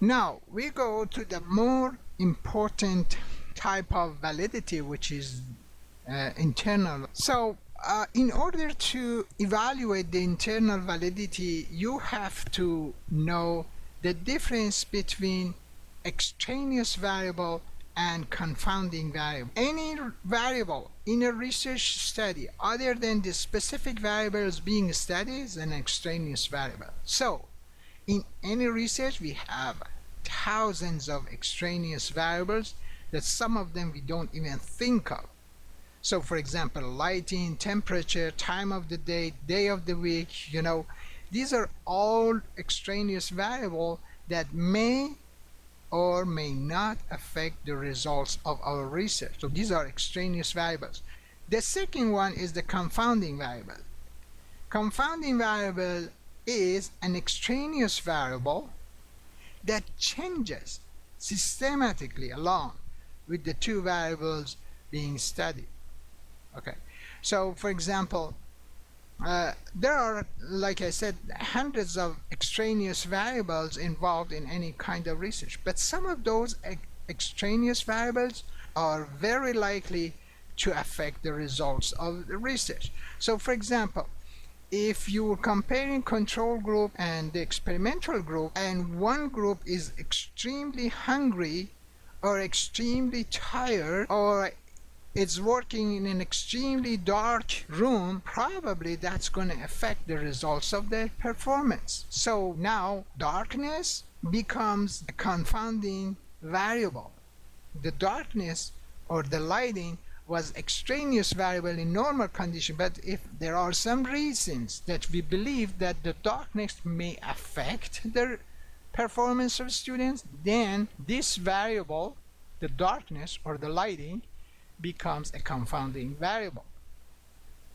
Now we go to the more important type of validity, which is internal. So in order to evaluate the internal validity, you have to know the difference between extraneous variable and confounding variable. Any variable in a research study other than the specific variables being studied is an extraneous variable. So in any research we have thousands of extraneous variables that some of them we don't even think of. So for example, lighting, temperature, time of the day of the week, these are all extraneous variables that may or may not affect the results of our research. So these are extraneous variables. The second one is the confounding variable. Confounding variable is an extraneous variable that changes systematically along with the two variables being studied. Okay, so for example, there are, like I said, hundreds of extraneous variables involved in any kind of research, but some of those extraneous variables are very likely to affect the results of the research. So for example, if you're comparing control group and the experimental group, and one group is extremely hungry or extremely tired or it's working in an extremely dark room, probably that's going to affect the results of their performance. So now darkness becomes a confounding variable. The darkness or the lighting was extraneous variable in normal condition, but if there are some reasons that we believe that the darkness may affect the performance of students, then this variable, the darkness or the lighting, becomes a confounding variable.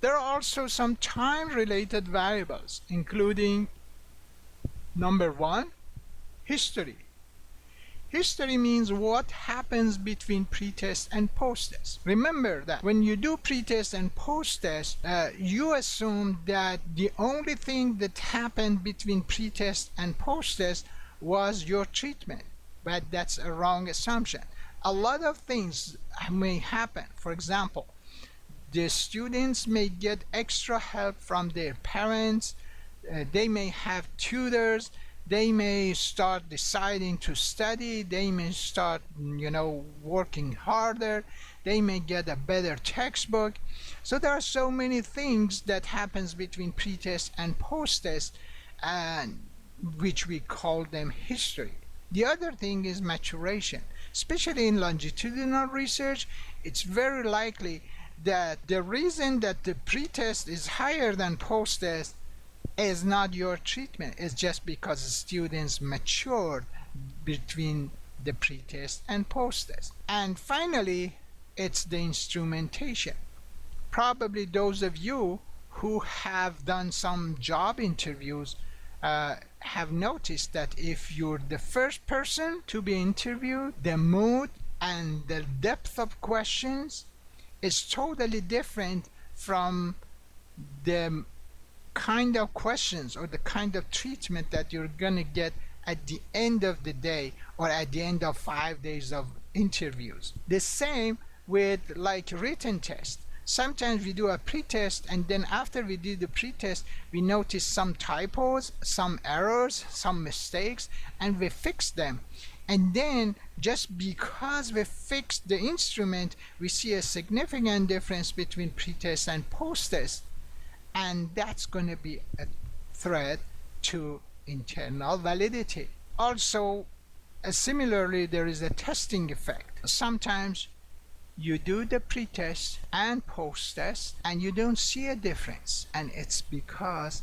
There are also some time-related variables, including number one, history. History means what happens between pre-test and post-test. Remember that when you do pre-test and post-test, you assume that the only thing that happened between pre-test and post-test was your treatment, but that's a wrong assumption. A lot of things may happen. For example, the students may get extra help from their parents, they may have tutors, they may start deciding to study, they may start working harder, they may get a better textbook. So there are so many things that happens between pre-test and post-test, and which we call them history. The other thing is maturation. Especially in longitudinal research, it's very likely that the reason that the pre-test is higher than post-test is not your treatment. It's just because students matured between the pre-test and post-test. And finally, it's the instrumentation. Probably those of you who have done some job interviews have noticed that if you're the first person to be interviewed, the mood and the depth of questions is totally different from the kind of questions or the kind of treatment that you're gonna get at the end of the day or at the end of 5 days of interviews. The same with like written tests. Sometimes we do a pre-test, and then after we do the pre-test, we notice some typos, some errors, some mistakes, and we fix them. And then just because we fixed the instrument, we see a significant difference between pre-test and post-test, and that's going to be a threat to internal validity. Also, similarly, there is a testing effect. Sometimes you do the pre-test and post-test and you don't see a difference, and it's because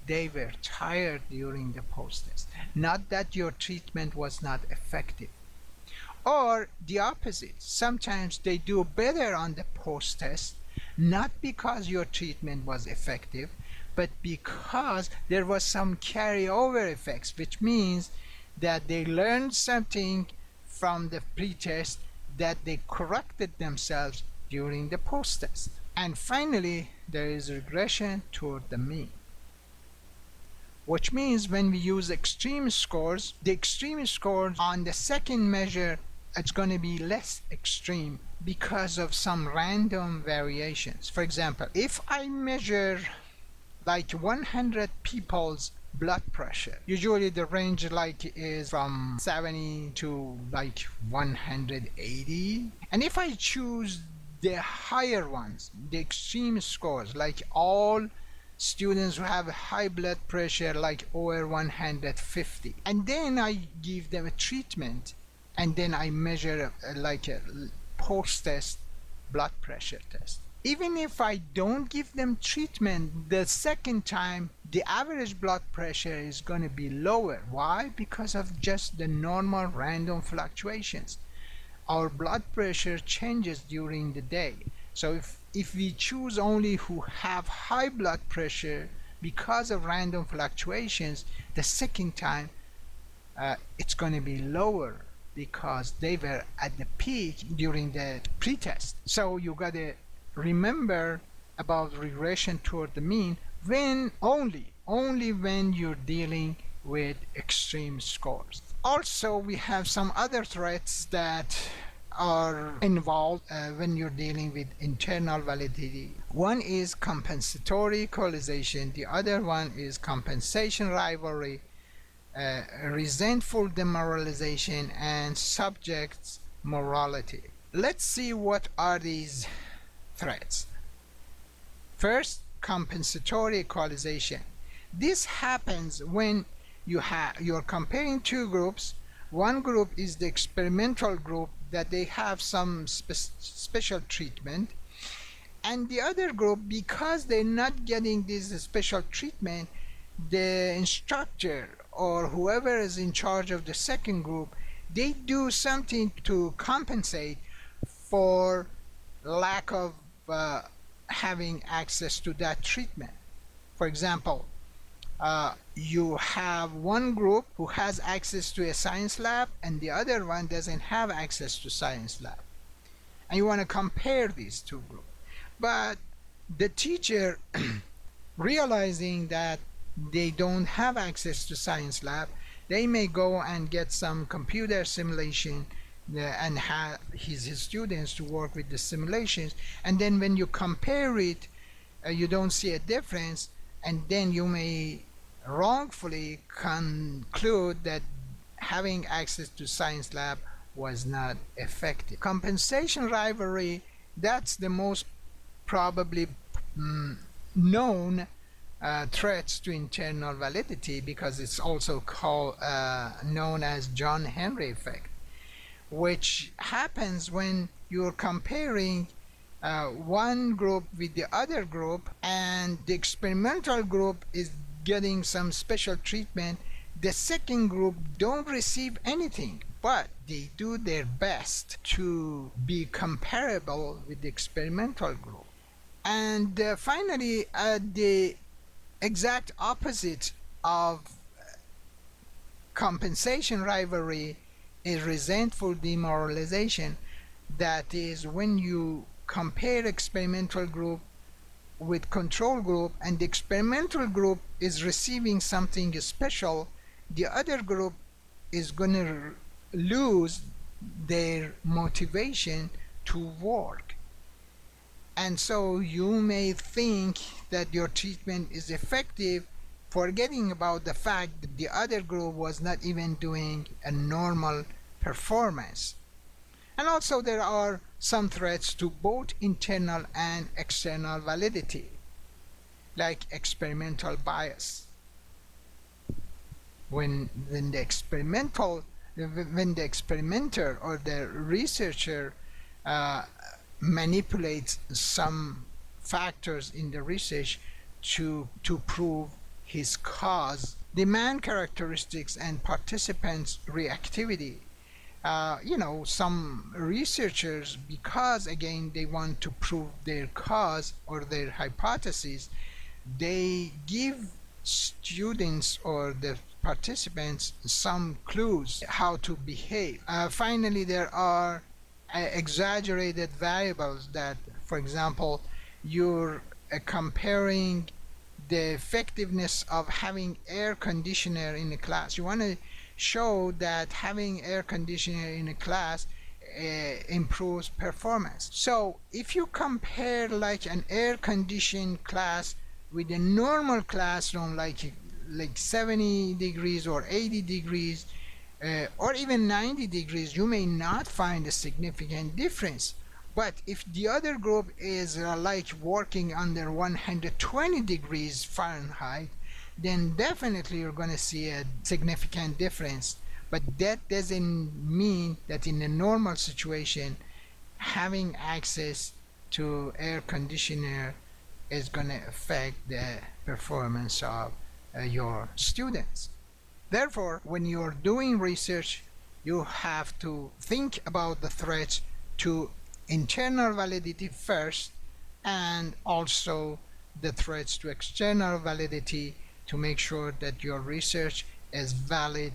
they were tired during the post-test, not that your treatment was not effective. Or the opposite, sometimes they do better on the post-test, not because your treatment was effective, but because there was some carryover effects, which means that they learned something from the pre-test that they corrected themselves during the post-test. And finally, there is regression toward the mean. which means when we use extreme scores, the extreme scores on the second measure, it's going to be less extreme because of some random variations. For example, if I measure like 100 people's blood pressure, usually the range like is from 70 to like 180, and if I choose the higher ones, the extreme scores, like all students who have high blood pressure like over 150, and then I give them a treatment, and then I measure like a post-test blood pressure test. Even if I don't give them treatment, the second time the average blood pressure is going to be lower. Why? Because of just the normal random fluctuations. Our blood pressure changes during the day. So if we choose only who have high blood pressure because of random fluctuations, the second time it's going to be lower because they were at the peak during the pretest. So you got to remember about regression toward the mean when only when you're dealing with extreme scores. Also, we have some other threats that are involved when you're dealing with internal validity. One is compensatory equalization, the other one is compensation rivalry, resentful demoralization, and subjects morality. Let's see what are these threats. First, compensatory equalization. This happens when you're comparing two groups. One group is the experimental group that they have some special treatment, and the other group, because they're not getting this special treatment, the instructor or whoever is in charge of the second group, they do something to compensate for lack of having access to that treatment. For example, you have one group who has access to a science lab and the other one doesn't have access to science lab, and you want to compare these two groups. But the teacher realizing that they don't have access to science lab, they may go and get some computer simulation and have his students to work with the simulations, and then when you compare it, you don't see a difference, and then you may wrongfully conclude that having access to science lab was not effective. Compensation rivalry, that's the most probably known threats to internal validity, because it's also called known as John Henry effect, which happens when you're comparing one group with the other group, and the experimental group is getting some special treatment. The second group don't receive anything, but they do their best to be comparable with the experimental group. And finally, the exact opposite of compensation rivalry is resentful demoralization. That is when you compare experimental group with control group, and the experimental group is receiving something special, the other group is going to lose their motivation to work. And so you may think that your treatment is effective, forgetting about the fact that the other group was not even doing a normal performance. And also there are some threats to both internal and external validity, like experimental bias. When the experimenter or the researcher manipulates some factors in the research to prove his cause, demand characteristics and participants' reactivity. Some researchers, because again they want to prove their cause or their hypothesis, they give students or the participants some clues how to behave. Finally, there are exaggerated variables that, for example, you're comparing the effectiveness of having air conditioner in a class. You want to show that having air conditioner in a class improves performance. So if you compare like an air conditioned class with a normal classroom, like 70 degrees or 80 degrees, or even 90 degrees, you may not find a significant difference. But if the other group is like working under 120 degrees Fahrenheit, then definitely you're going to see a significant difference. But that doesn't mean that in a normal situation, having access to air conditioner is going to affect the performance of your students. Therefore, when you're doing research, you have to think about the threats to internal validity first, and also the threats to external validity, to make sure that your research is valid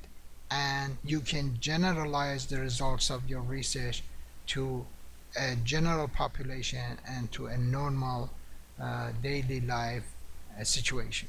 and you can generalize the results of your research to a general population and to a normal daily life situation.